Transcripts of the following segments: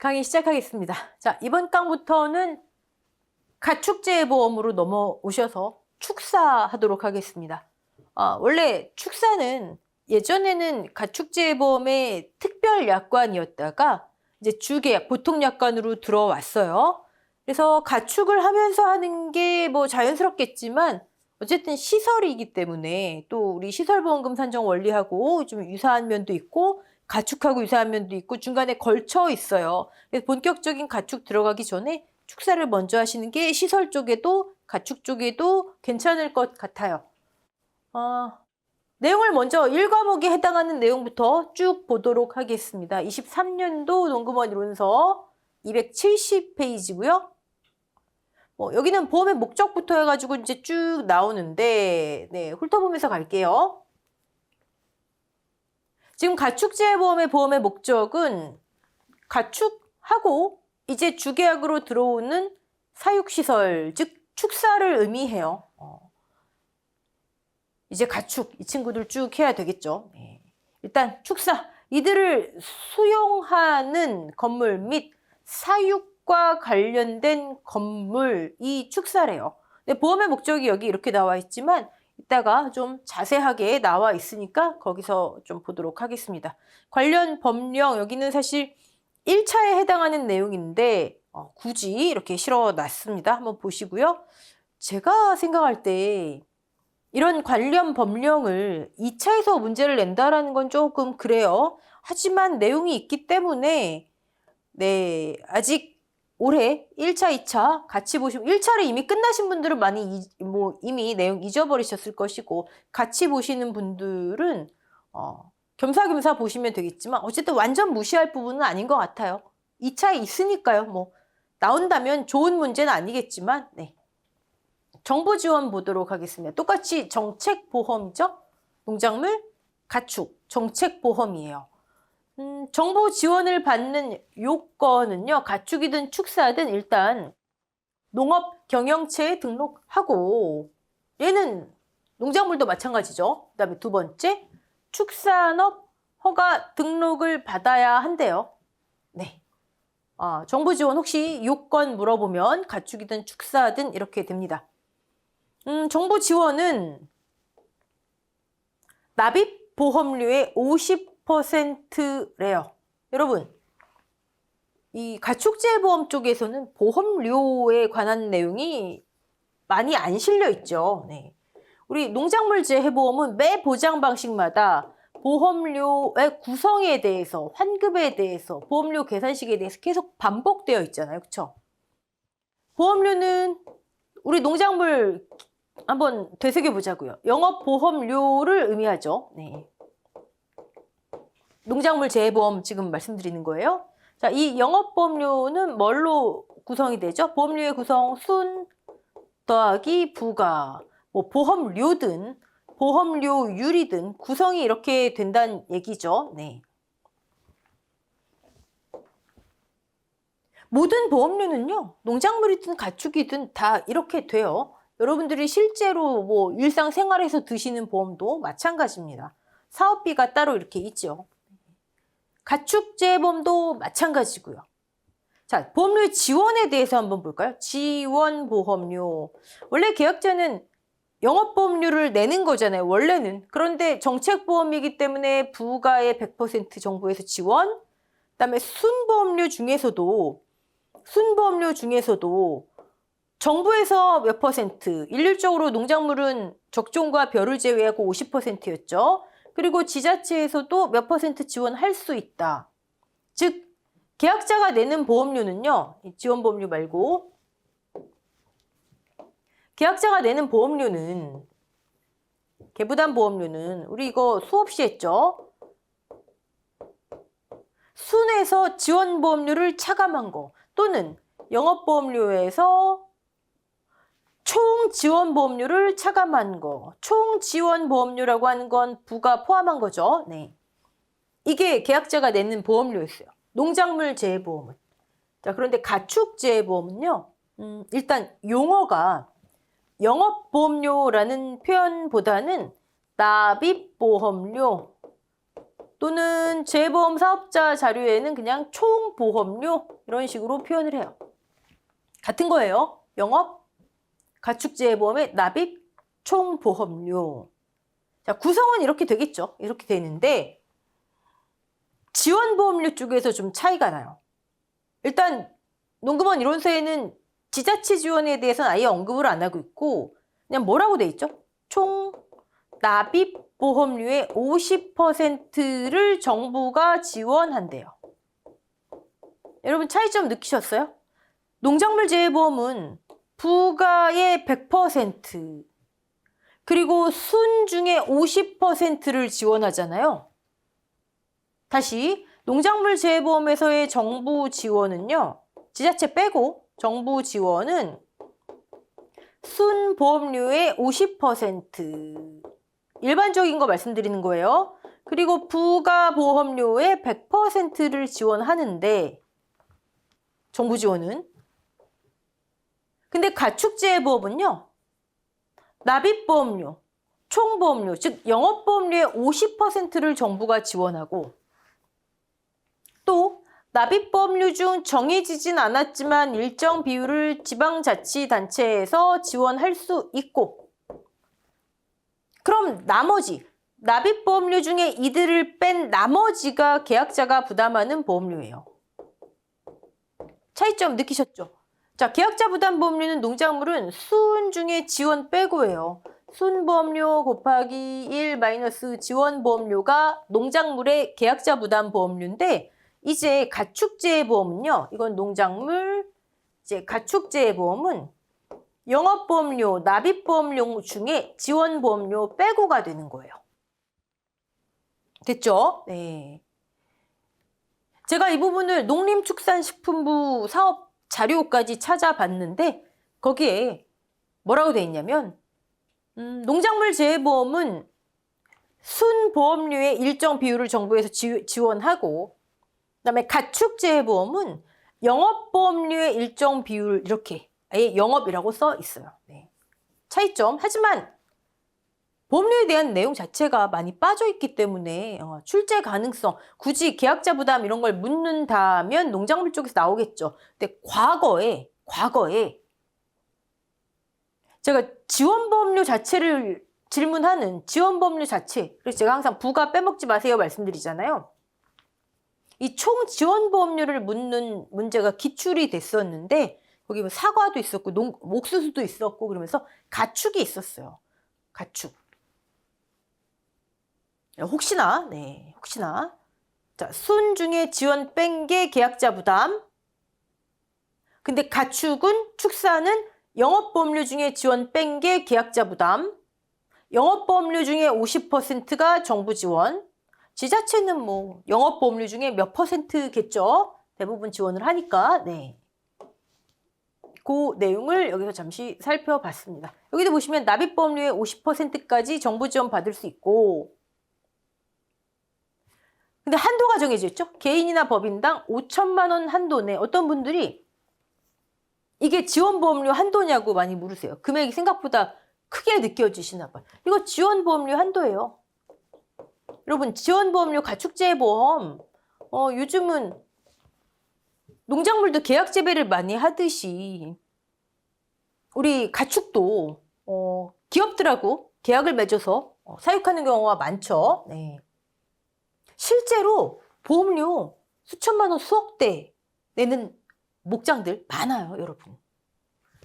강의 시작하겠습니다. 자, 이번 강부터는 가축재보험으로 넘어오셔서 축사하도록 하겠습니다. 원래 축사는 예전에는 가축재보험의 특별약관이었다가 이제 주계약, 보통약관으로 들어왔어요. 그래서 가축을 하면서 하는 게 뭐 자연스럽겠지만 어쨌든 시설이기 때문에 또 우리 시설보험금 산정 원리하고 좀 유사한 면도 있고 가축하고 유사한 면도 있고 중간에 걸쳐 있어요. 그래서 본격적인 가축 들어가기 전에 축사를 먼저 하시는 게 시설 쪽에도 가축 쪽에도 괜찮을 것 같아요. 내용을 먼저 1과목에 해당하는 내용부터 쭉 보도록 하겠습니다. 23년도 농구원 이론서 270페이지고요. 여기는 보험의 목적부터 해가지고 이제 쭉 나오는데, 네, 훑어보면서 갈게요. 지금 가축재보험의 보험의 목적은 가축하고 이제 주계약으로 들어오는 사육시설, 즉 축사를 의미해요. 이제 가축, 이 친구들 쭉 해야 되겠죠. 네. 일단 축사, 이들을 수용하는 건물 및 사육과 관련된 건물이 축사래요. 근데 보험의 목적이 여기 이렇게 나와 있지만 이따가 좀 자세하게 나와 있으니까 거기서 좀 보도록 하겠습니다. 관련 법령, 여기는 사실 1차에 해당하는 내용인데 굳이 이렇게 실어놨습니다. 한번 보시고요. 제가 생각할 때 이런 관련 법령을 2차에서 문제를 낸다라는 건 조금 그래요. 하지만 내용이 있기 때문에 네, 아직 올해 1차, 2차 같이 보시면 1차를 이미 끝나신 분들은 많이 이미 내용 잊어버리셨을 것이고 같이 보시는 분들은 겸사겸사 보시면 되겠지만 어쨌든 완전 무시할 부분은 아닌 것 같아요. 2차에 있으니까요. 나온다면 좋은 문제는 아니겠지만 네. 정보 지원 보도록 하겠습니다. 똑같이 정책보험이죠. 농작물, 가축, 정책보험이에요. 정보 지원을 받는 요건은요. 가축이든 축사든 일단 농업 경영체에 등록하고 얘는 농작물도 마찬가지죠. 그 다음에 두 번째 축산업 허가 등록을 받아야 한대요. 네. 정보 지원 혹시 요건 물어보면 가축이든 축사든 이렇게 됩니다. 정보 지원은 납입 보험료의 50%래요. 여러분, 이 가축재보험 쪽에서는 보험료에 관한 내용이 많이 안 실려 있죠. 네. 우리 농작물재해보험은 매 보장 방식마다 보험료의 구성에 대해서, 환급에 대해서, 보험료 계산식에 대해서 계속 반복되어 있잖아요. 그렇죠? 보험료는 우리 농작물 한번 되새겨보자고요. 영업보험료를 의미하죠. 네. 농작물 재해보험 지금 말씀드리는 거예요. 자, 이 영업보험료는 뭘로 구성이 되죠? 보험료의 구성 순 더하기 부가 보험료든 보험료율이든 구성이 이렇게 된다는 얘기죠. 네. 모든 보험료는요. 농작물이든 가축이든 다 이렇게 돼요. 여러분들이 실제로 일상생활에서 드시는 보험도 마찬가지입니다. 사업비가 따로 이렇게 있죠. 가축재보험도 마찬가지고요. 자, 보험료의 지원에 대해서 한번 볼까요? 지원보험료. 원래 계약자는 영업보험료를 내는 거잖아요. 원래는. 그런데 정책보험이기 때문에 부가의 100% 정부에서 지원. 그다음에 순보험료 중에서도 정부에서 몇 퍼센트, 일률적으로 농작물은 적종과 벼를 제외하고 50%였죠. 그리고 지자체에서도 몇 퍼센트 지원할 수 있다. 즉, 계약자가 내는 보험료는요, 지원보험료 말고, 계약자가 내는 보험료는, 개부담보험료는, 우리 이거 수없이 했죠? 순에서 지원보험료를 차감한 거, 또는 영업보험료에서 총 지원보험료를 차감한 거. 총 지원보험료라고 하는 건 부가 포함한 거죠. 네. 이게 계약자가 내는 보험료였어요. 농작물 재해보험은. 자, 그런데 가축 재해보험은요. 일단 용어가 영업보험료라는 표현보다는 납입보험료, 또는 재보험 사업자 자료에는 그냥 총보험료 이런 식으로 표현을 해요. 같은 거예요. 영업, 가축재보험의 납입, 총보험료. 자, 구성은 이렇게 되겠죠. 이렇게 되는데 지원보험료 쪽에서 좀 차이가 나요. 일단 농금원 이론서에는 지자체 지원에 대해서는 아예 언급을 안 하고 있고 그냥 뭐라고 돼 있죠? 총 납입 보험료의 50%를 정부가 지원한대요. 여러분 차이점 느끼셨어요? 농작물 재해보험은 부가의 100% 그리고 순 중에 50%를 지원하잖아요. 다시 농작물 재해보험에서의 정부 지원은요. 지자체 빼고 정부 지원은 순 보험료의 50% 일반적인 거 말씀드리는 거예요. 그리고 부가 보험료의 100%를 지원하는데 정부 지원은 근데 가축재해보험은요. 납입보험료, 총보험료, 즉 영업보험료의 50%를 정부가 지원하고 또 납입보험료 중 정해지진 않았지만 일정 비율을 지방자치단체에서 지원할 수 있고 그럼 나머지 납입보험료 중에 이들을 뺀 나머지가 계약자가 부담하는 보험료예요. 차이점 느끼셨죠? 자, 계약자 부담 보험료는 농작물은 순 중에 지원 빼고예요. 순보험료 곱하기 1 마이너스 지원보험료가 농작물의 계약자 부담 보험료인데 이제 가축재해보험은요. 이건 농작물, 이제 가축재해보험은 영업보험료, 납입보험료 중에 지원보험료 빼고가 되는 거예요. 됐죠? 네. 제가 이 부분을 농림축산식품부 사업 자료까지 찾아봤는데 거기에 뭐라고 돼 있냐면 농작물 재해보험은 순보험료의 일정 비율을 정부에서 지원하고 그다음에 가축재해보험은 영업보험료의 일정 비율 이렇게 아예 영업이라고 써 있어요. 네. 차이점. 하지만 보험료에 대한 내용 자체가 많이 빠져 있기 때문에 출제 가능성, 굳이 계약자 부담 이런 걸 묻는다면 농작물 쪽에서 나오겠죠. 근데 과거에 제가 지원보험료 자체를 질문하는 지원보험료 자체, 그래서 제가 항상 부가 빼먹지 마세요 말씀드리잖아요. 이 총 지원보험료를 묻는 문제가 기출이 됐었는데 거기 뭐 사과도 있었고 옥수수도 있었고 그러면서 가축이 있었어요. 가축. 혹시나. 자, 순 중에 지원 뺀 게 계약자 부담. 근데 가축은, 축사는 영업보험료 중에 지원 뺀 게 계약자 부담. 영업보험료 중에 50%가 정부 지원. 지자체는 뭐 영업보험료 중에 몇 %겠죠? 대부분 지원을 하니까. 네. 그 내용을 여기서 잠시 살펴봤습니다. 여기도 보시면 납입보험료의 50%까지 정부 지원 받을 수 있고 근데 한도가 정해져 있죠? 개인이나 법인당 5천만 원 한도 내. 어떤 분들이 이게 지원보험료 한도냐고 많이 물으세요. 금액이 생각보다 크게 느껴지시나 봐요. 이거 지원보험료 한도예요. 여러분 지원보험료 가축재해보험 요즘은 농작물도 계약 재배를 많이 하듯이 우리 가축도 기업들하고 계약을 맺어서 사육하는 경우가 많죠. 네. 실제로 보험료 수천만 원, 수억대 내는 목장들 많아요, 여러분.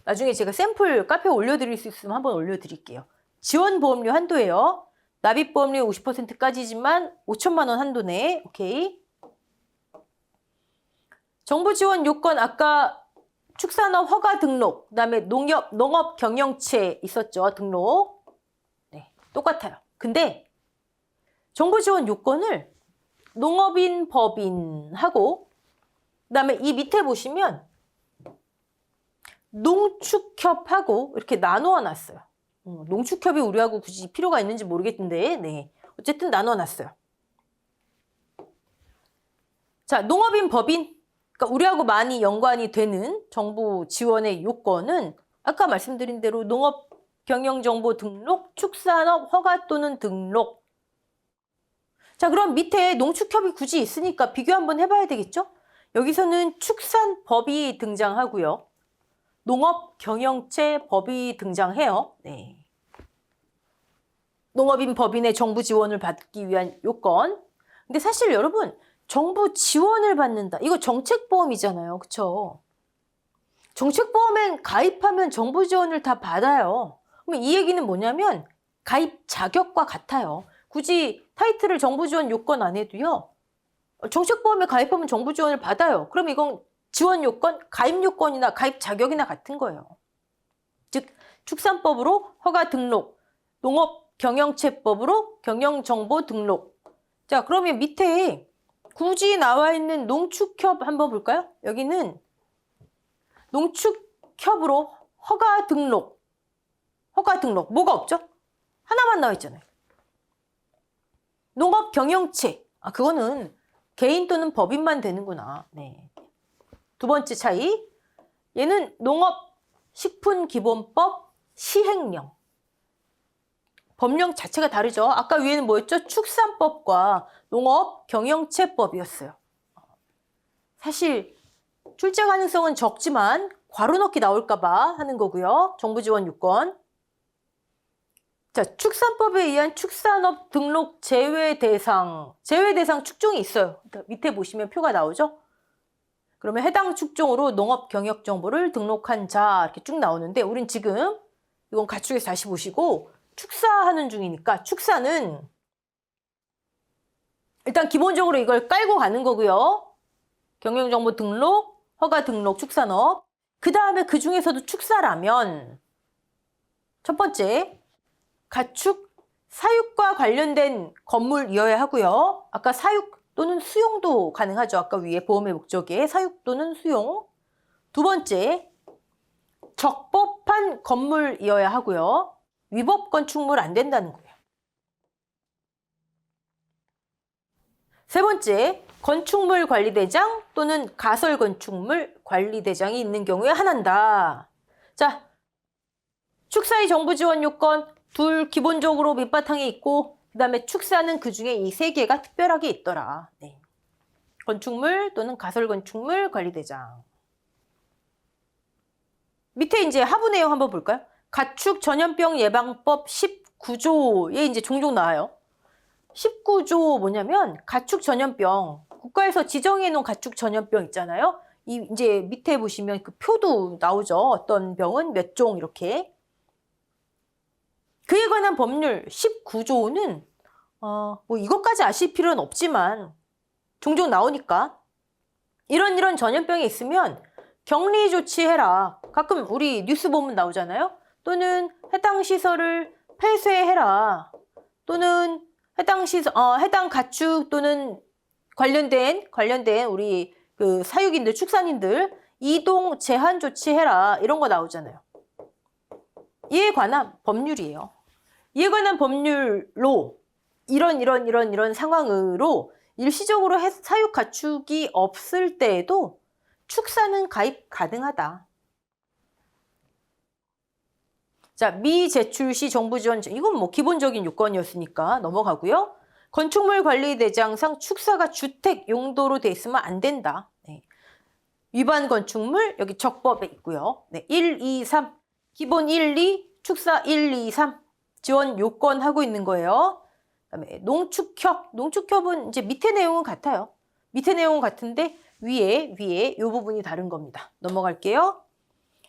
나중에 제가 샘플 카페에 올려드릴 수 있으면 한번 올려드릴게요. 지원보험료 한도예요. 납입보험료 50%까지지만 5천만 원 한도 내. 오케이. 정부 지원 요건 아까 축산업 허가 등록, 그다음에 농업 경영체 있었죠, 등록. 네, 똑같아요. 근데 정부 지원 요건을 농업인, 법인하고 그다음에 이 밑에 보시면 농축협하고 이렇게 나누어 놨어요. 농축협이 우리하고 굳이 필요가 있는지 모르겠는데 네. 어쨌든 나누어 놨어요. 자, 농업인, 법인 그러니까 우리하고 많이 연관이 되는 정부 지원의 요건은 아까 말씀드린 대로 농업 경영정보 등록, 축산업 허가 또는 등록 자, 그럼 밑에 농축협이 굳이 있으니까 비교 한번 해봐야 되겠죠? 여기서는 축산법이 등장하고요. 농업경영체법이 등장해요. 네. 농업인 법인의 정부 지원을 받기 위한 요건. 근데 사실 여러분, 정부 지원을 받는다. 이거 정책보험이잖아요. 그쵸? 정책보험엔 가입하면 정부 지원을 다 받아요. 그럼 이 얘기는 뭐냐면 가입 자격과 같아요. 굳이 타이틀을 정부 지원 요건 안 해도요. 정책보험에 가입하면 정부 지원을 받아요. 그럼 이건 지원 요건, 가입 요건이나 가입 자격이나 같은 거예요. 즉 축산법으로 허가 등록, 농업경영체법으로 경영정보 등록. 자, 그러면 밑에 굳이 나와 있는 농축협 한번 볼까요? 여기는 농축협으로 허가 등록 뭐가 없죠? 하나만 나와 있잖아요. 농업경영체, 그거는 개인 또는 법인만 되는구나. 네. 두 번째 차이, 얘는 농업식품기본법 시행령. 법령 자체가 다르죠. 아까 위에는 뭐였죠? 축산법과 농업경영체법이었어요. 사실 출제 가능성은 적지만 괄호 넣기 나올까봐 하는 거고요. 정부 지원 요건. 자, 축산법에 의한 축산업 등록 제외 대상 축종이 있어요. 밑에 보시면 표가 나오죠? 그러면 해당 축종으로 농업 경영 정보를 등록한 자 이렇게 쭉 나오는데 우린 지금 이건 가축에서 다시 보시고 축사하는 중이니까 축사는 일단 기본적으로 이걸 깔고 가는 거고요. 경영정보 등록, 허가 등록, 축산업. 그 다음에 그 중에서도 축사라면 첫 번째, 가축 사육과 관련된 건물이어야 하고요. 아까 사육 또는 수용도 가능하죠. 아까 위에 보험의 목적에 사육 또는 수용. 두 번째, 적법한 건물이어야 하고요. 위법 건축물 안 된다는 거예요. 세 번째, 건축물 관리대장 또는 가설 건축물 관리대장이 있는 경우에 한한다. 자, 축사의 정부 지원 요건 둘 기본적으로 밑바탕에 있고 그 다음에 축사는 그중에 이 세 개가 특별하게 있더라. 네. 건축물 또는 가설 건축물 관리대장. 밑에 이제 하부 내용 한번 볼까요? 가축 전염병 예방법 19조에 이제 종종 나와요. 19조 뭐냐면 가축 전염병, 국가에서 지정해 놓은 가축 전염병 있잖아요. 이제 밑에 보시면 그 표도 나오죠. 어떤 병은 몇 종 이렇게. 그에 관한 법률 19조는 뭐 이것까지 아실 필요는 없지만 종종 나오니까 이런 전염병이 있으면 격리 조치해라. 가끔 우리 뉴스 보면 나오잖아요. 또는 해당 시설을 폐쇄해라. 또는 해당 가축 또는 관련된 우리 그 사육인들, 축산인들 이동 제한 조치해라. 이런 거 나오잖아요. 이에 관한 법률이에요. 이에 관한 법률로 이런 상황으로 일시적으로 사육 가축이 없을 때에도 축사는 가입 가능하다. 자, 미제출 시 정부 지원, 이건 뭐 기본적인 요건이었으니까 넘어가고요. 건축물 관리대장상 축사가 주택 용도로 돼 있으면 안 된다. 네. 위반 건축물 여기 적법에 있고요. 네, 1, 2, 3 기본 1, 2 축사 1, 2, 3 지원 요건 하고 있는 거예요. 그다음에 농축협은 이제 밑에 내용은 같아요. 밑에 내용은 같은데 위에 이 부분이 다른 겁니다. 넘어갈게요.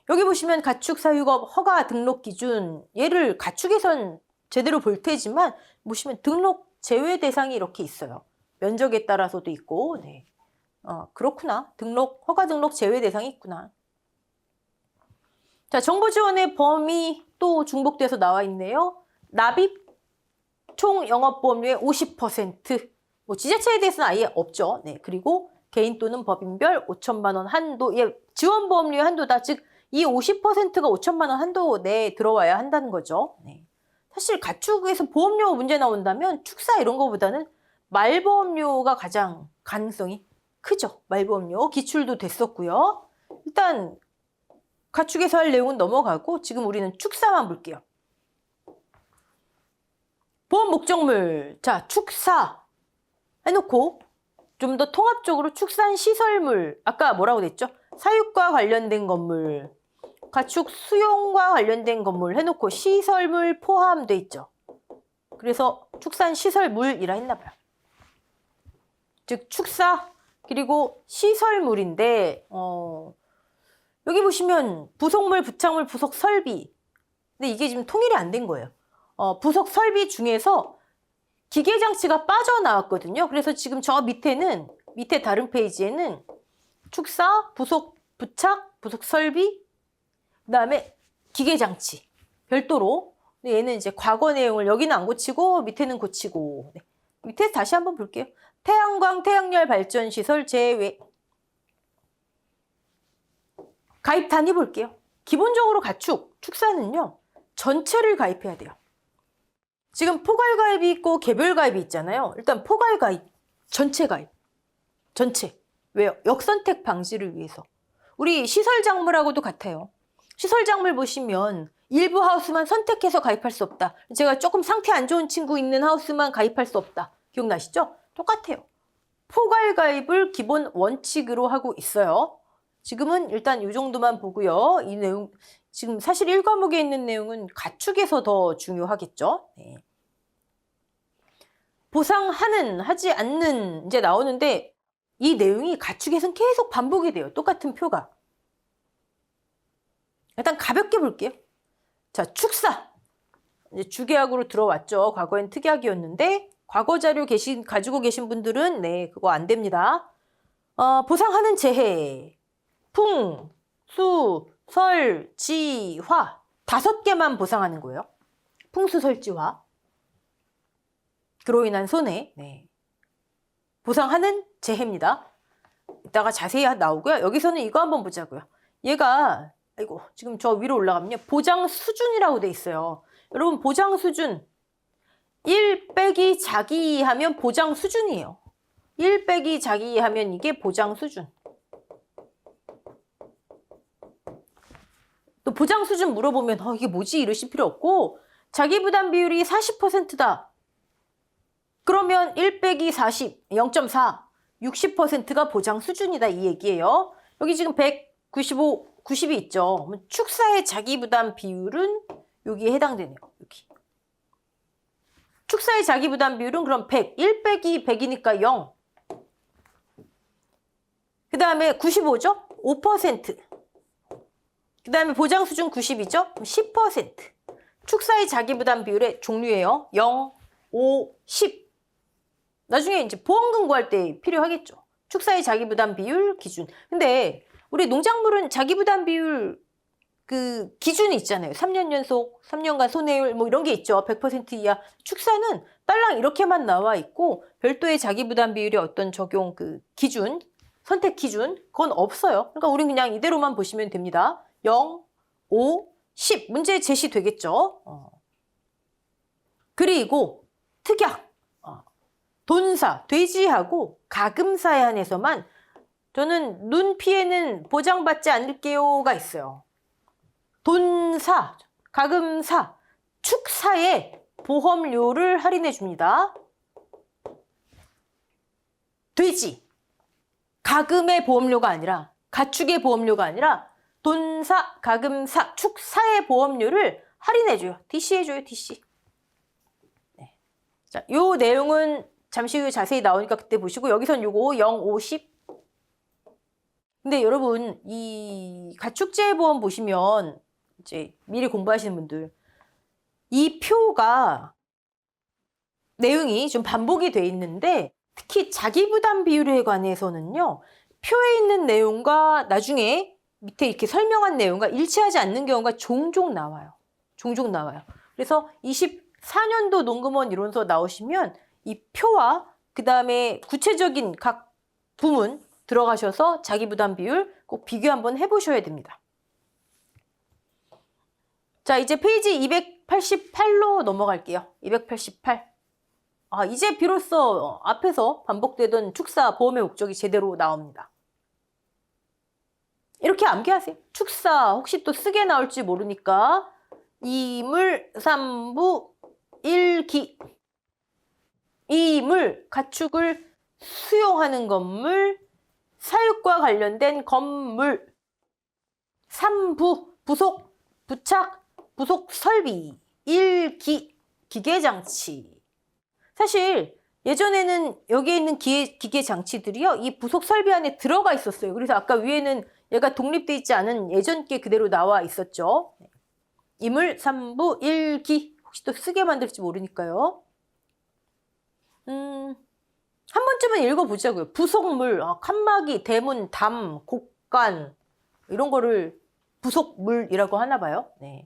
여기 보시면 가축사육업 허가 등록 기준, 얘를 가축에선 제대로 볼 테지만 보시면 등록 제외 대상이 이렇게 있어요. 면적에 따라서도 있고, 네. 그렇구나. 허가 등록 제외 대상이 있구나. 자, 정부 지원의 범위 또 중복돼서 나와 있네요. 납입 총 영업보험료의 50%. 뭐 지자체에 대해서는 아예 없죠. 네. 그리고 개인 또는 법인별 5천만 원 한도, 지원보험료의 한도다. 즉, 이 50%가 5천만 원 한도 내에 들어와야 한다는 거죠. 네. 사실 가축에서 보험료 문제 나온다면 축사 이런 거보다는 말보험료가 가장 가능성이 크죠. 말보험료 기출도 됐었고요. 일단 가축에서 할 내용은 넘어가고 지금 우리는 축사만 볼게요. 보험 목적물. 자, 축사. 해놓고 좀 더 통합적으로 축산시설물, 아까 뭐라고 됐죠? 사육과 관련된 건물, 가축 수용과 관련된 건물 해놓고 시설물 포함돼 있죠. 그래서 축산시설물이라 했나 봐요. 즉 축사 그리고 시설물인데 여기 보시면 부속물, 부착물, 부속 설비. 근데 이게 지금 통일이 안 된 거예요. 부속 설비 중에서 기계장치가 빠져나왔거든요. 그래서 지금 저 밑에 다른 페이지에는 축사, 부속, 부착, 부속 설비, 그 다음에 기계장치 별도로. 근데 얘는 이제 과거 내용을 여기는 안 고치고 밑에는 고치고. 네. 밑에 다시 한번 볼게요. 태양광, 태양열 발전 시설 제외. 가입 단위 볼게요. 기본적으로 가축, 축사는요, 전체를 가입해야 돼요. 지금 포괄 가입이 있고 개별 가입이 있잖아요. 일단 포괄 가입, 전체 가입. 전체. 왜요? 역선택 방지를 위해서. 우리 시설 작물하고도 같아요. 시설 작물 보시면 일부 하우스만 선택해서 가입할 수 없다. 제가 조금 상태 안 좋은 친구 있는 하우스만 가입할 수 없다. 기억나시죠? 똑같아요. 포괄 가입을 기본 원칙으로 하고 있어요. 지금은 일단 이 정도만 보고요. 이 내용, 지금 사실 1과목에 있는 내용은 가축에서 더 중요하겠죠. 네. 보상하는, 하지 않는 이제 나오는데 이 내용이 가축에서는 계속 반복이 돼요. 똑같은 표가. 일단 가볍게 볼게요. 자, 축사. 이제 주계약으로 들어왔죠. 과거엔 특약이었는데 과거 자료 가지고 계신 분들은 네, 그거 안 됩니다. 보상하는 재해. 풍, 수, 설, 지, 화 5개만 보상하는 거예요. 풍수, 설, 지, 화. 그로 인한 손해. 네. 보상하는 재해입니다. 이따가 자세히 나오고요. 여기서는 이거 한번 보자고요. 얘가 아이고 지금 저 위로 올라가면요. 보장 수준이라고 돼 있어요. 여러분 보장 수준 1 빼기 자기 하면 보장 수준이에요. 1 빼기 자기 하면 이게 보장 수준. 또 보장 수준 물어보면 이게 뭐지 이러실 필요 없고 자기 부담 비율이 40%다. 그러면 1 빼기 40, 0.4, 60%가 보장 수준이다 이 얘기예요. 여기 지금 195, 90이 있죠. 축사의 자기 부담 비율은 여기에 해당되네요. 여기. 축사의 자기 부담 비율은 그럼 100, 1 빼기 100이니까 0. 그 다음에 95죠? 5%. 그 다음에 보장 수준 90이죠? 10%. 축사의 자기 부담 비율의 종류예요. 0, 5, 10. 나중에 이제 보험금 구할 때 필요하겠죠. 축사의 자기 부담 비율 기준. 근데 우리 농작물은 자기 부담 비율 그 기준이 있잖아요. 3년 연속, 3년간 손해율 뭐 이런 게 있죠. 100% 이하. 축사는 딸랑 이렇게만 나와 있고 별도의 자기 부담 비율의 어떤 적용 그 기준, 선택 기준 그건 없어요. 그러니까 우린 그냥 이대로만 보시면 됩니다. 0, 5, 10 문제 제시되겠죠. 그리고 특약, 돈사, 돼지하고 가금사에 한해서만 저는 눈 피해는 보장받지 않을게요가 있어요. 돈사, 가금사, 축사에 보험료를 할인해 줍니다. 돼지, 가금의 보험료가 아니라 가축의 보험료가 아니라 돈사, 가금사, 축사의 보험료를 할인해줘요. DC 해줘요, DC. 네. 자, 요 내용은 잠시 후에 자세히 나오니까 그때 보시고 여기선 요거 0, 5, 10. 근데 여러분 이 가축재해보험 보시면 이제 미리 공부하시는 분들 이 표가 내용이 좀 반복이 돼 있는데 특히 자기부담 비율에 관해서는요. 표에 있는 내용과 나중에 밑에 이렇게 설명한 내용과 일치하지 않는 경우가 종종 나와요. 종종 나와요. 그래서 24년도 농금원 이론서 나오시면 이 표와 그 다음에 구체적인 각 부문 들어가셔서 자기부담 비율 꼭 비교 한번 해보셔야 됩니다. 자, 이제 페이지 288로 넘어갈게요. 288. 이제 비로소 앞에서 반복되던 축사 보험의 목적이 제대로 나옵니다. 이렇게 암기하세요. 축사 혹시 또 쓰게 나올지 모르니까 이물, 삼부, 일기. 이물, 가축을 수용하는 건물, 사육과 관련된 건물, 3부, 부속, 부착, 부속 설비, 1기, 기계장치. 사실 예전에는 여기에 있는 기계장치들이요, 이 부속 설비 안에 들어가 있었어요. 그래서 아까 위에는 얘가 독립되어 있지 않은 예전 게 그대로 나와 있었죠. 이물, 3부, 1기. 혹시 또 쓰게 만들지 모르니까요. 한 번쯤은 읽어보자고요. 부속물, 칸막이, 대문, 담, 곡간 이런 거를 부속물이라고 하나 봐요. 네.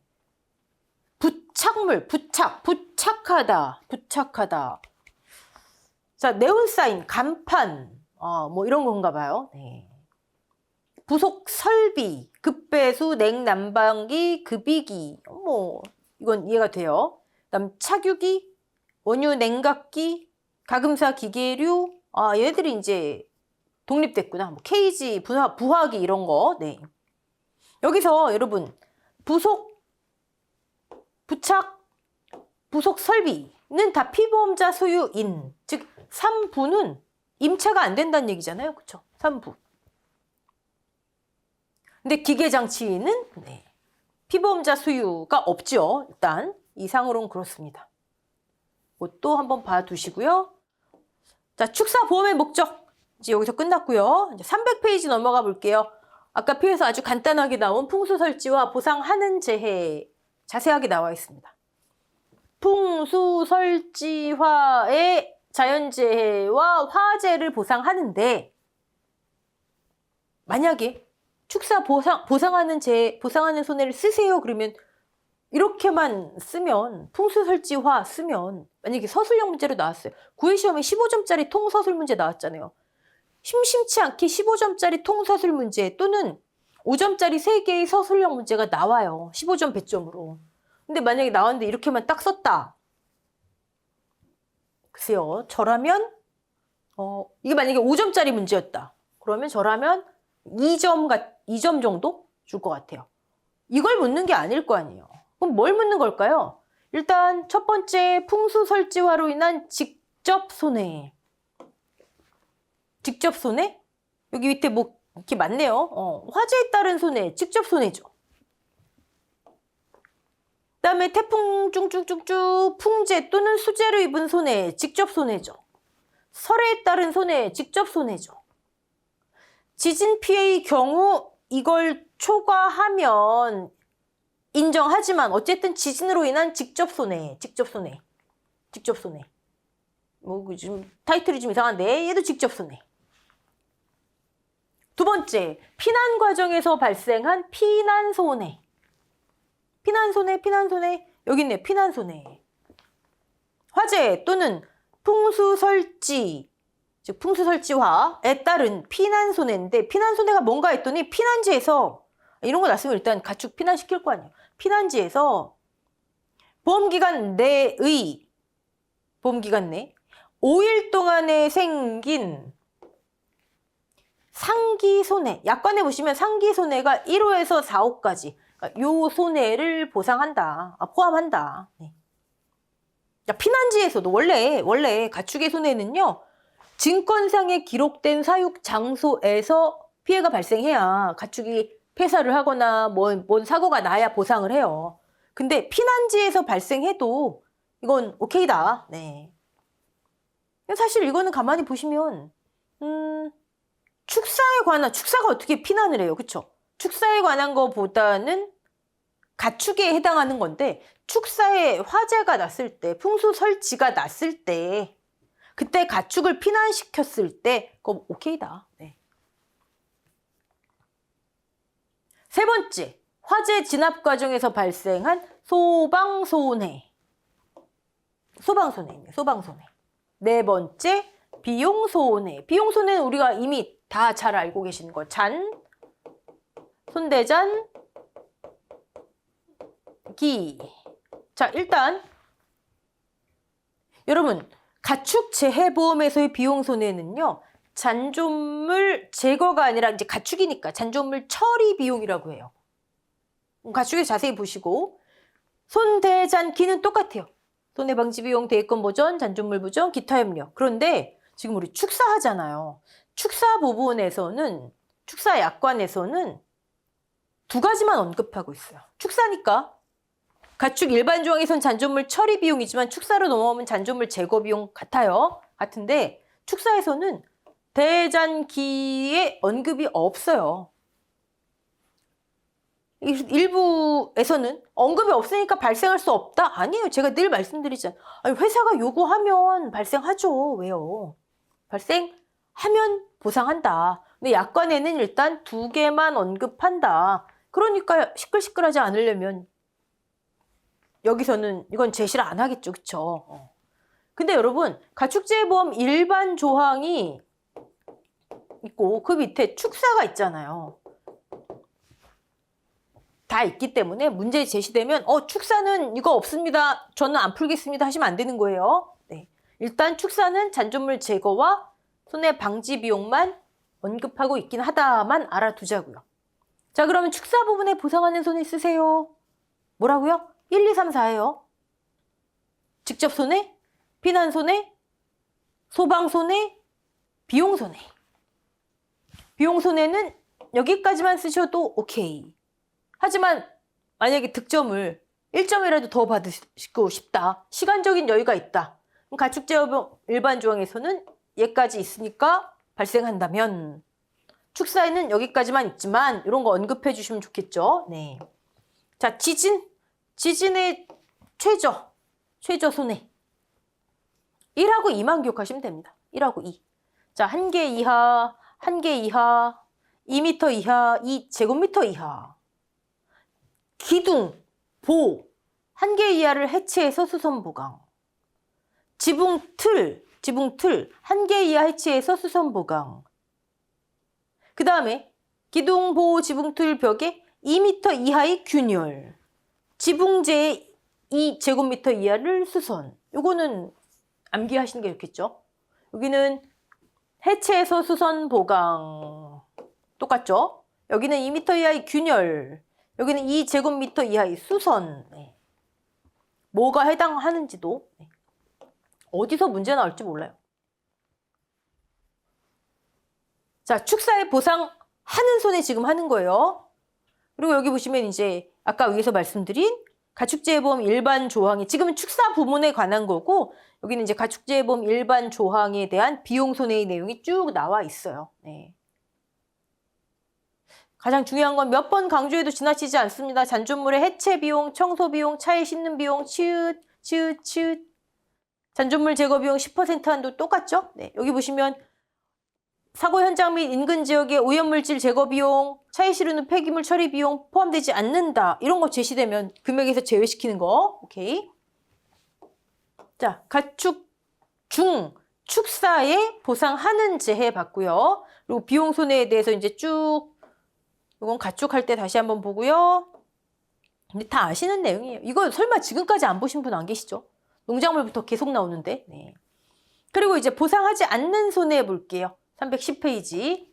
부착물, 부착하다, 부착하다. 자, 네온사인, 간판, 뭐 이런 건가 봐요. 네. 부속 설비, 급배수, 냉난방기, 급이기, 뭐 이건 이해가 돼요. 그다음 착유기, 원유 냉각기, 가금사 기계류, 얘네들이 이제 독립됐구나. 뭐 케이지, 부화기 이런 거. 네. 여기서 여러분 부속, 부착, 부속 설비는 다 피보험자 소유인, 즉 3부는 임차가 안 된다는 얘기잖아요. 그렇죠? 3부. 근데 기계장치는 네, 피보험자 소유가 없죠. 일단 이상으로는 그렇습니다. 그것도 한번 봐두시고요. 자, 축사보험의 목적 이제 여기서 끝났고요. 이제 300페이지 넘어가 볼게요. 아까 표에서 아주 간단하게 나온 풍수설치와 보상하는 재해 자세하게 나와 있습니다. 풍수설치화의 자연재해와 화재를 보상하는데 만약에 축사 보상하는 손해를 쓰세요. 그러면 이렇게만 쓰면 풍수설치화 쓰면 만약에 서술형 문제로 나왔어요. 구회시험에 15점짜리 통서술 문제 나왔잖아요. 심심치 않게 15점짜리 통서술 문제 또는 5점짜리 3개의 서술형 문제가 나와요. 15점 배점으로. 근데 만약에 나왔는데 이렇게만 딱 썼다. 글쎄요. 저라면 이게 만약에 5점짜리 문제였다. 그러면 저라면 2점 정도 줄 것 같아요. 이걸 묻는 게 아닐 거 아니에요. 그럼 뭘 묻는 걸까요? 일단 첫 번째 풍수설치화로 인한 직접 손해. 직접 손해? 여기 밑에 뭐 이렇게 많네요. 화재에 따른 손해, 직접 손해죠. 그다음에 태풍 쭉쭉쭉쭉 풍재 또는 수재로 입은 손해, 직접 손해죠. 설해에 따른 손해, 직접 손해죠. 지진 피해의 경우 이걸 초과하면 인정하지만 어쨌든 지진으로 인한 직접 손해. 뭐 좀 타이틀이 좀 이상한데 얘도 직접 손해. 두 번째, 피난 과정에서 발생한 피난 손해. 여기 있네, 피난 손해. 화재 또는 풍수설치, 즉 풍수설치화에 따른 피난 손해인데 피난 손해가 뭔가 했더니 피난지에서 이런 거 났으면 일단 가축 피난시킬 거 아니에요. 피난지에서 보험기간 내 5일 동안에 생긴 상기 손해. 약관에 보시면 상기 손해가 1호에서 4호까지 요 손해를 보상한다. 포함한다. 네. 피난지에서도 원래 가축의 손해는요. 증권상에 기록된 사육 장소에서 피해가 발생해야 가축이 폐사를 하거나 뭔 사고가 나야 보상을 해요. 근데 피난지에서 발생해도 이건 오케이다. 네. 사실 이거는 가만히 보시면 축사가 어떻게 피난을 해요. 그쵸? 축사에 관한 거보다는 가축에 해당하는 건데 축사에 화재가 났을 때, 풍수 설치가 났을 때 그때 가축을 피난시켰을 때 그거 오케이다. 네. 세 번째, 화재 진압 과정에서 발생한 소방손해. 네 번째, 비용손해. 비용손해는 우리가 이미 다 잘 알고 계시는 거. 손대잔, 기. 자, 일단 여러분, 가축 재해보험에서의 비용손해는요. 잔존물 제거가 아니라 이제 가축이니까 잔존물 처리 비용이라고 해요. 가축에 자세히 보시고 손대잔기는 똑같아요. 손해방지 비용, 대여권 보전, 잔존물 보전, 기타 협력. 그런데 지금 우리 축사하잖아요. 축사 부분에서는, 축사 약관에서는 두 가지만 언급하고 있어요. 축사니까 가축 일반 조항에선 잔존물 처리 비용이지만 축사로 넘어오면 잔존물 제거 비용 같아요. 같은데 축사에서는 대잔기의 언급이 없어요. 일부에서는 언급이 없으니까 발생할 수 없다? 아니에요. 제가 늘 말씀드리잖아요. 아니, 회사가 요구하면 발생하죠. 왜요? 발생하면 보상한다. 근데 약관에는 일단 두 개만 언급한다. 그러니까 시끌시끌하지 않으려면 여기서는 이건 제시를 안 하겠죠. 그쵸? 근데 여러분, 가축재해보험 일반 조항이 있고 그 밑에 축사가 있잖아요. 다 있기 때문에 문제 제시되면 축사는 이거 없습니다. 저는 안 풀겠습니다. 하시면 안 되는 거예요. 네. 일단 축사는 잔존물 제거와 손해 방지 비용만 언급하고 있긴 하다만 알아두자고요. 자, 그러면 축사 부분에 보상하는 손해 쓰세요. 뭐라고요? 1, 2, 3, 4예요. 직접 손해, 피난 손해, 소방 손해, 비용 손해. 비용 손해는 여기까지만 쓰셔도 오케이. 하지만 만약에 득점을 1점이라도 더 받으시고 싶다. 시간적인 여유가 있다. 그럼 가축재해보험 일반 조항에서는 얘까지 있으니까 발생한다면 축사에는 여기까지만 있지만 이런 거 언급해 주시면 좋겠죠. 네. 자, 지진의 최저 손해. 1하고 2만 기억하시면 됩니다. 1하고 2. 자, 1개 이하, 1개 이하, 2m 이하, 2제곱미터 이하. 기둥, 보, 1개 이하를 해체해서 수선 보강. 지붕틀, 1개 이하 해체해서 수선 보강. 그 다음에 기둥, 보, 지붕틀 벽에 2m 이하의 균열. 지붕재의 2제곱미터 이하를 수선. 요거는 암기하시는 게 좋겠죠. 여기는 해체해서 수선 보강. 똑같죠? 여기는 2m 이하의 균열. 여기는 2제곱미터 이하의 수선. 네. 뭐가 해당하는지도 네. 어디서 문제 나올지 몰라요. 자, 축사에 보상하는 손에 지금 하는 거예요. 그리고 여기 보시면 이제 아까 위에서 말씀드린 가축재해보험 일반 조항이 지금은 축사 부문에 관한 거고 여기는 이제 가축재해보험 일반 조항에 대한 비용 손해의 내용이 쭉 나와 있어요. 네. 가장 중요한 건 몇 번 강조해도 지나치지 않습니다. 잔존물의 해체 비용, 청소 비용, 차에 싣는 비용, 치읓. 잔존물 제거 비용 10% 한도 똑같죠? 네, 여기 보시면 사고 현장 및 인근 지역의 오염물질 제거 비용, 차에 실르는 폐기물 처리 비용 포함되지 않는다. 이런 거 제시되면 금액에서 제외시키는 거. 오케이. 자, 가축 축사에 보상하는 재해 봤고요. 그리고 비용 손해에 대해서 이제 쭉 이건 가축할 때 다시 한번 보고요. 근데 다 아시는 내용이에요. 이거 설마 지금까지 안 보신 분 안 계시죠? 농작물부터 계속 나오는데. 네. 그리고 이제 보상하지 않는 손해 볼게요. 310페이지.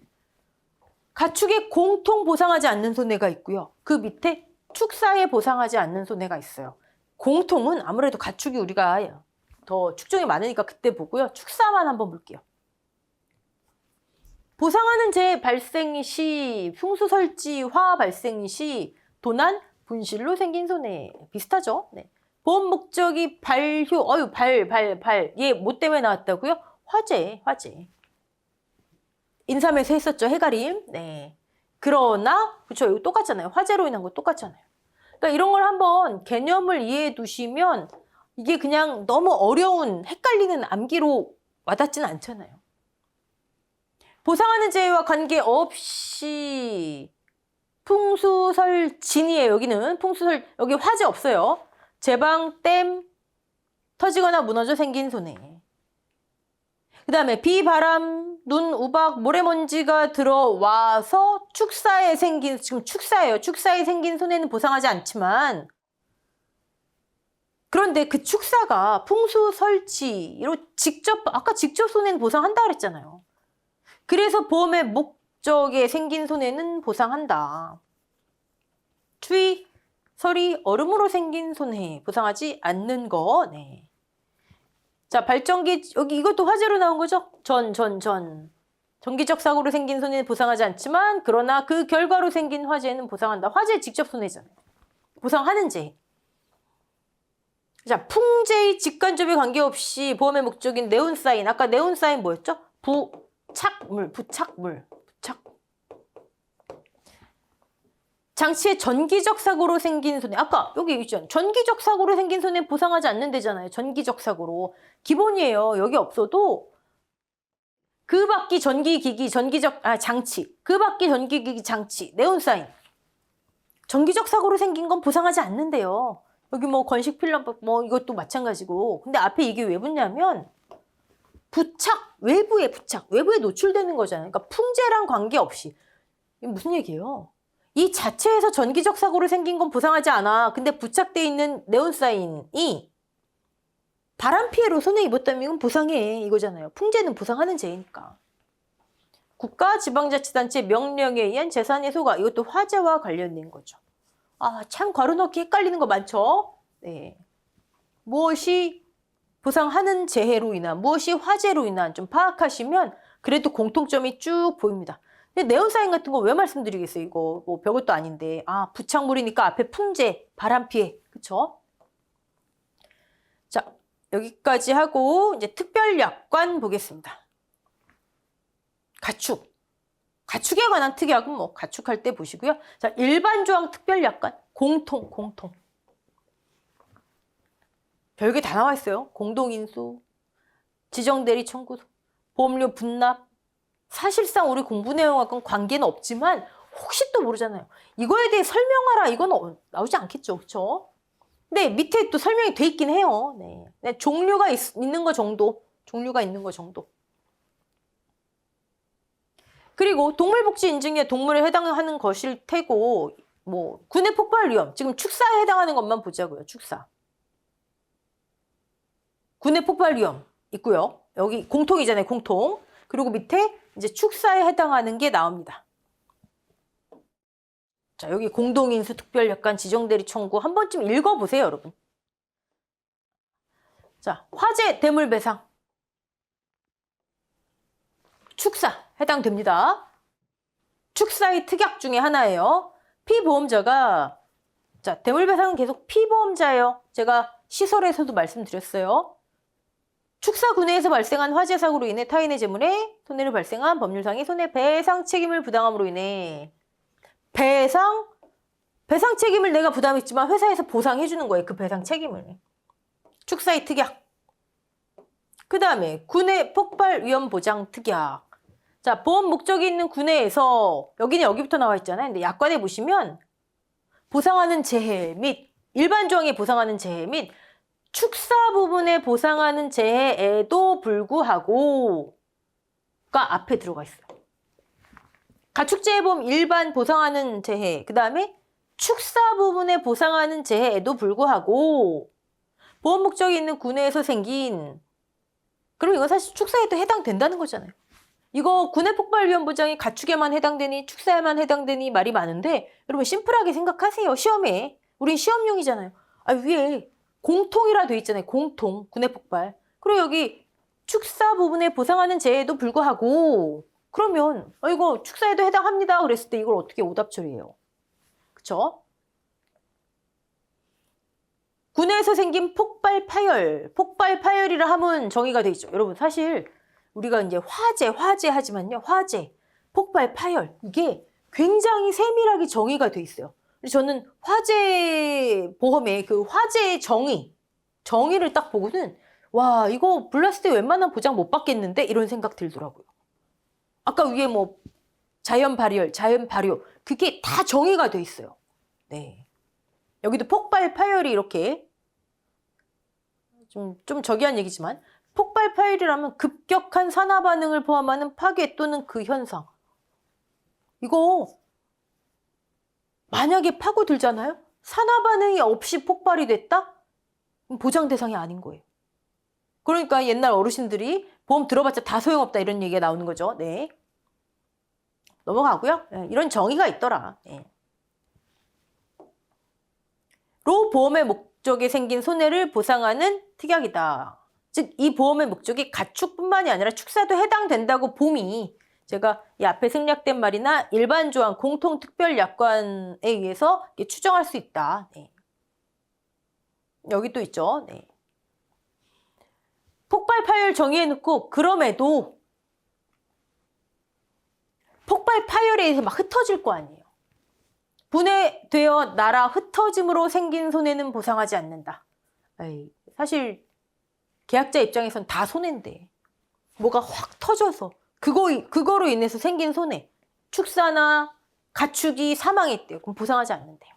가축에 공통 보상하지 않는 손해가 있고요. 그 밑에 축사에 보상하지 않는 손해가 있어요. 공통은 아무래도 가축이 우리가 더 축종이 많으니까 그때 보고요. 축사만 한번 볼게요. 보상하는 재해 발생 시, 풍수 설치, 화하 발생 시, 도난, 분실로 생긴 손해. 비슷하죠? 네. 보험 목적이 발효, 얘 뭐 때문에 나왔다고요? 화재. 인삼에서 했었죠, 해가림. 네. 그러나, 그쵸, 이거 똑같잖아요. 화재로 인한 거 똑같잖아요. 그러니까 이런 걸 한번 개념을 이해해 두시면 이게 그냥 너무 어려운, 헷갈리는 암기로 와닿지는 않잖아요. 보상하는 재해와 관계없이 풍수설진이에요. 여기는 풍수설, 여기 화재 없어요. 제방, 댐, 터지거나 무너져 생긴 손해. 그 다음에 비, 바람, 눈, 우박, 모래먼지가 들어와서 축사에 생긴, 지금 축사예요. 축사에 생긴 손해는 보상하지 않지만 그런데 그 축사가 풍수설치로 아까 직접 손해는 보상한다 그랬잖아요. 그래서 보험의 목적에 생긴 손해는 보상한다. 추위, 서리, 얼음으로 생긴 손해 보상하지 않는 거. 네. 자, 발전기, 여기 이것도 화재로 나온 거죠? 전기적 사고로 생긴 손해는 보상하지 않지만, 그러나 그 결과로 생긴 화재는 보상한다. 화재 직접 손해잖아요. 보상하는 재. 자, 풍재의 직간접에 관계없이 보험의 목적인 네온사인. 아까 네온사인 뭐였죠? 부착물. 장치의 전기적 사고로 생긴 손해. 아까 여기 있잖아요. 전기적 사고로 생긴 손해 보상하지 않는다잖아요. 전기적 사고로. 기본이에요. 여기 없어도 그 밖의 전기기기, 장치. 그 밖의 전기기기, 장치. 네온사인. 전기적 사고로 생긴 건 보상하지 않는데요. 여기 뭐 건식 필름 뭐 이것도 마찬가지고. 근데 앞에 이게 왜 붙냐면 외부에 노출되는 거잖아요. 그러니까 풍재랑 관계없이. 이게 무슨 얘기예요? 이 자체에서 전기적 사고로 생긴 건 보상하지 않아. 근데 부착돼 있는 네온사인이 바람 피해로 손해 입었다면 이건 보상해. 이거잖아요. 풍재는 보상하는 죄니까. 국가지방자치단체 명령에 의한 재산의 소가. 이것도 화재와 관련된 거죠. 아, 참 괄호 넣기 헷갈리는 거 많죠? 네. 무엇이 보상하는 재해로 인한, 무엇이 화재로 인한 좀 파악하시면 그래도 공통점이 쭉 보입니다. 근데 네온사인 같은 거 왜 말씀드리겠어요? 이거 뭐 별것도 아닌데. 아, 부착물이니까 앞에 풍재, 바람 피해. 그쵸? 자, 여기까지 하고 이제 특별약관 보겠습니다. 가축에 관한 특약은 뭐 가축할 때 보시고요. 자, 일반조항 특별약관, 공통. 별게 다 나와 있어요. 공동인수, 지정대리 청구, 보험료 분납. 사실상 우리 공부 내용하고는 관계는 없지만 혹시 또 모르잖아요. 이거에 대해 설명하라. 이건 나오지 않겠죠. 그렇죠? 근데 밑에 또 설명이 돼 있긴 해요. 네. 종류가 있는 거 정도. 그리고 동물복지 인증에 동물에 해당하는 것일 테고, 뭐 군의 폭발 위험, 지금 축사에 해당하는 것만 보자고요. 축사. 군의 폭발 위험 있고요. 여기 공통이잖아요. 공통. 그리고 밑에 이제 축사에 해당하는 게 나옵니다. 자, 여기 공동인수 특별약관 지정대리 청구 한 번쯤 읽어보세요, 여러분. 자, 화재 대물배상. 축사 해당됩니다. 축사의 특약 중에 하나예요. 피보험자가, 자, 대물배상은 계속 피보험자예요. 제가 시설에서도 말씀드렸어요. 축사 군해에서 발생한 화재 사고로 인해 타인의 재물에 손해를 발생한 법률상의 손해배상 책임을 부당함으로 인해 배상 책임을 내가 부담했지만 회사에서 보상해 주는 거예요. 그 배상 책임을. 축사의 특약. 그 다음에 군해 폭발 위험 보장 특약. 자, 보험 목적이 있는 군해에서 여기는 여기부터 나와 있잖아요. 근데 약관에 보시면 보상하는 재해 및 일반 조항에 보상하는 재해 및 축사 부분에 보상하는 재해에도 불구하고가 앞에 들어가 있어요. 가축재해보험 일반 보상하는 재해, 그 다음에 축사 부분에 보상하는 재해에도 불구하고 보험 목적이 있는 군해에서 생긴, 그럼 이건 사실 축사에도 해당된다는 거잖아요. 이거 군해 폭발 위험 보장이 가축에만 해당되니 축사에만 해당되니 말이 많은데 여러분 심플하게 생각하세요. 시험에. 우린 시험용이잖아요. 아, 위에 공통이라 돼 있잖아요. 공통, 군해 폭발. 그리고 여기 축사 부분에 보상하는 재해에도 불구하고 그러면 이거 축사에도 해당합니다. 그랬을 때 이걸 어떻게 오답 처리해요? 그쵸? 군해에서 생긴 폭발 파열이라 하면 정의가 돼 있죠. 여러분 사실 우리가 이제 화재 하지만요. 화재, 폭발, 파열 이게 굉장히 세밀하게 정의가 돼 있어요. 저는 화재 보험의 그 화재 정의를 딱 보고는 와, 이거 불났을 때 웬만한 보장 못 받겠는데 이런 생각 들더라고요. 아까 위에 뭐 자연 발열, 자연 발효 그게 다 정의가 돼 있어요. 네. 여기도 폭발, 파열이 이렇게 좀 저기한 얘기지만 폭발 파열이라면 급격한 산화 반응을 포함하는 파괴 또는 그 현상. 이거 만약에 파고들잖아요? 산화 반응이 없이 폭발이 됐다? 보장 대상이 아닌 거예요. 그러니까 옛날 어르신들이 보험 들어봤자 다 소용없다 이런 얘기가 나오는 거죠. 네. 넘어가고요. 네, 이런 정의가 있더라. 네. 로 보험의 목적에 생긴 손해를 보상하는 특약이다. 즉 이 보험의 목적이 가축뿐만이 아니라 축사도 해당된다고 봄이 제가 이 앞에 생략된 말이나 일반 조항 공통 특별 약관에 의해서 추정할 수 있다. 네. 여기 또 있죠. 네. 폭발 파열 정의해놓고 그럼에도 폭발 파열에 의해서 막 흩어질 거 아니에요. 분해되어 날아 흩어짐으로 생긴 손해는 보상하지 않는다. 에이, 사실 계약자 입장에선 다 손해인데 뭐가 확 터져서 그거로 인해서 생긴 손해, 축사나 가축이 사망했대요. 그럼 보상하지 않는데요.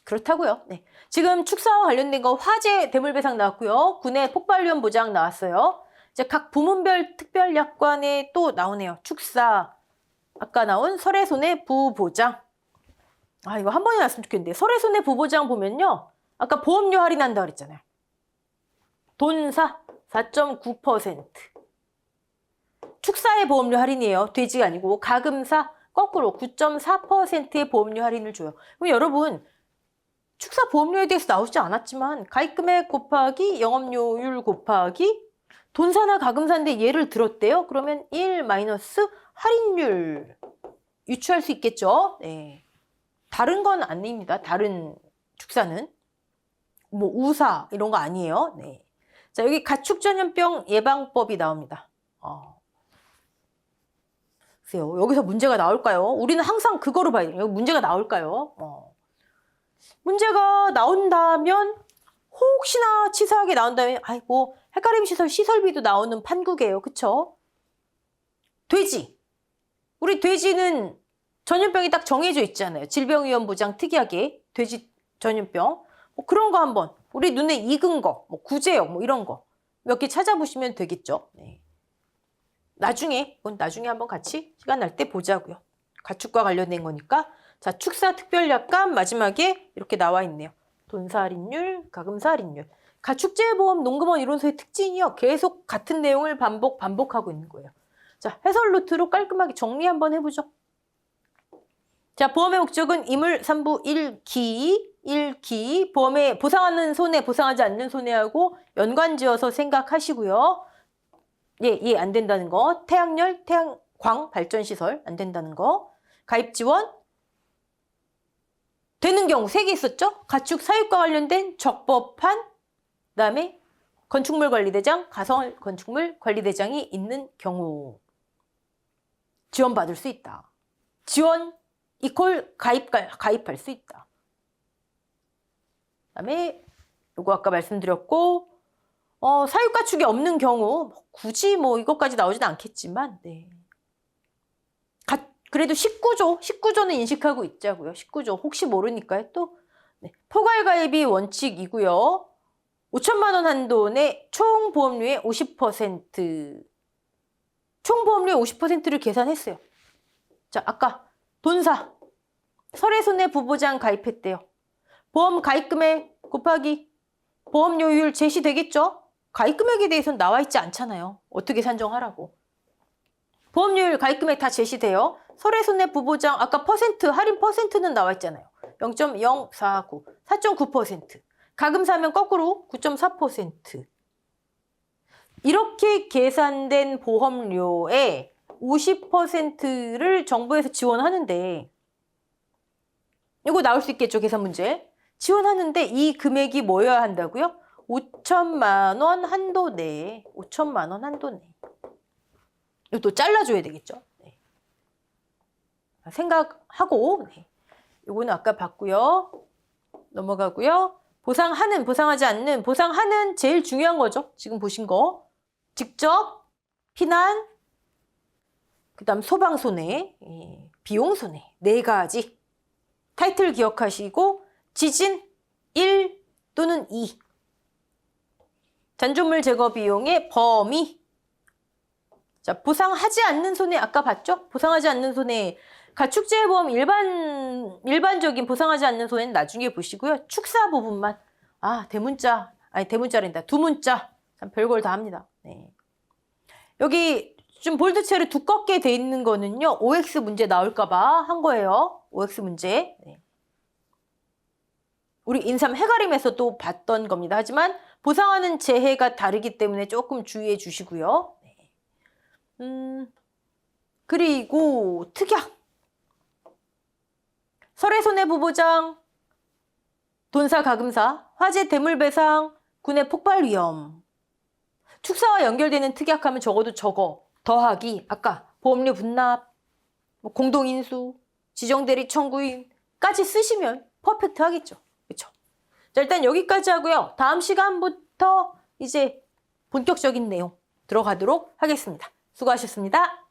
그렇다고요. 네. 지금 축사와 관련된 거 화재 대물배상 나왔고요. 군의 폭발 위험 보장 나왔어요. 이제 각 부문별 특별약관에 또 나오네요. 축사, 아까 나온 설해손해 부보장. 아, 이거 한 번에 나왔으면 좋겠는데. 설해손해 부보장 보면요. 아까 보험료 할인한다 그랬잖아요. 돈사 4.9%. 축사의 보험료 할인이에요. 돼지가 아니고 가금사 거꾸로 9.4%의 보험료 할인을 줘요. 그럼 여러분 축사 보험료에 대해서 나오지 않았지만 가입금액 곱하기 영업료율 곱하기 돈사나 가금사인데 예를 들었대요. 그러면 1 마이너스 할인율 유추할 수 있겠죠. 네. 다른 건 아닙니다. 다른 축사는 뭐 우사 이런 거 아니에요. 네. 자, 여기 가축전염병 예방법이 나옵니다. 글쎄요, 여기서 문제가 나올까요? 우리는 항상 그거로 봐야 돼요. 여기 문제가 나올까요? 문제가 나온다면 혹시나 치사하게 나온다면 아이고 헷갈림 시설 시설비도 나오는 판국이에요. 그쵸? 돼지. 우리 돼지는 전염병이 딱 정해져 있잖아요. 질병위험보장 특이하게 돼지 전염병. 뭐 그런 거 한번 우리 눈에 익은 거, 뭐 구제역 뭐 이런 거 몇 개 찾아보시면 되겠죠. 네. 나중에 한번 같이 시간 날 때 보자고요. 가축과 관련된 거니까. 자, 축사 특별약관 마지막에 이렇게 나와 있네요. 돈사 할인율, 가금사 할인율. 가축재해보험 농금원 이론서의 특징이요. 계속 같은 내용을 반복하고 있는 거예요. 자, 해설 노트로 깔끔하게 정리 한번 해보죠. 자, 보험의 목적은 이물 3부 1기, 보험에 보상하는 손해, 보상하지 않는 손해하고 연관지어서 생각하시고요. 예, 안 된다는 거. 태양열, 태양광 발전시설 안 된다는 거. 가입 지원 되는 경우 3개 있었죠? 가축 사육과 관련된 적법한, 그다음에 건축물 관리대장, 가설 건축물 관리대장이 있는 경우 지원받을 수 있다. 지원 이퀄 가입할 수 있다. 그다음에 요거 아까 말씀드렸고 사육가축이 없는 경우 굳이 뭐 이것까지 나오진 않겠지만 네. 그래도 19조는 인식하고 있자고요. 19조 혹시 모르니까요. 또 네. 포괄가입이 원칙이고요. 5천만 원 한도 내 총 보험료의 50%. 총 보험료의 50%를 계산했어요. 자, 아까 돈사 설해손해 부보장 가입했대요. 보험 가입금액 곱하기 보험료율 제시되겠죠? 가입금액에 대해서는 나와 있지 않잖아요. 어떻게 산정하라고. 보험료율 가입금액 다 제시돼요. 설해손해 부보장 아까 퍼센트 할인 퍼센트는 나와 있잖아요. 0.049, 4.9%. 가금사면 거꾸로 9.4%. 이렇게 계산된 보험료의 50%를 정부에서 지원하는데 이거 나올 수 있겠죠, 계산 문제. 지원하는데 이 금액이 뭐여야 한다고요? 5천만 원 한도 내에. 5천만 원 한도 내에. 이거 또 잘라줘야 되겠죠. 네. 생각하고 네. 이거는 아까 봤고요. 넘어가고요. 보상하는, 보상하지 않는, 보상하는 제일 중요한 거죠. 지금 보신 거. 직접 피난, 그 다음 소방손해, 비용손해 4가지. 타이틀 기억하시고 지진 1 또는 2. 잔존물 제거 비용의 범위. 자, 보상하지 않는 손해 아까 봤죠? 보상하지 않는 손해. 가축재해보험 일반적인 보상하지 않는 손해는 나중에 보시고요. 축사 부분만. 대문자란다. 두문자. 참 별걸 다 합니다. 네. 여기 좀 볼드체로 두껍게 돼 있는 거는요. OX 문제 나올까봐 한 거예요. OX 문제. 네. 우리 인삼 해가림에서 또 봤던 겁니다. 하지만 보상하는 재해가 다르기 때문에 조금 주의해 주시고요. 네. 그리고 특약. 설해손해보보장, 돈사가금사, 화재 대물배상, 군의 폭발 위험. 축사와 연결되는 특약하면 적어도 저거, 더하기, 아까 보험료 분납, 공동인수, 지정대리 청구인까지 쓰시면 퍼펙트 하겠죠. 그렇죠? 자, 일단 여기까지 하고요. 다음 시간부터 이제 본격적인 내용 들어가도록 하겠습니다. 수고하셨습니다.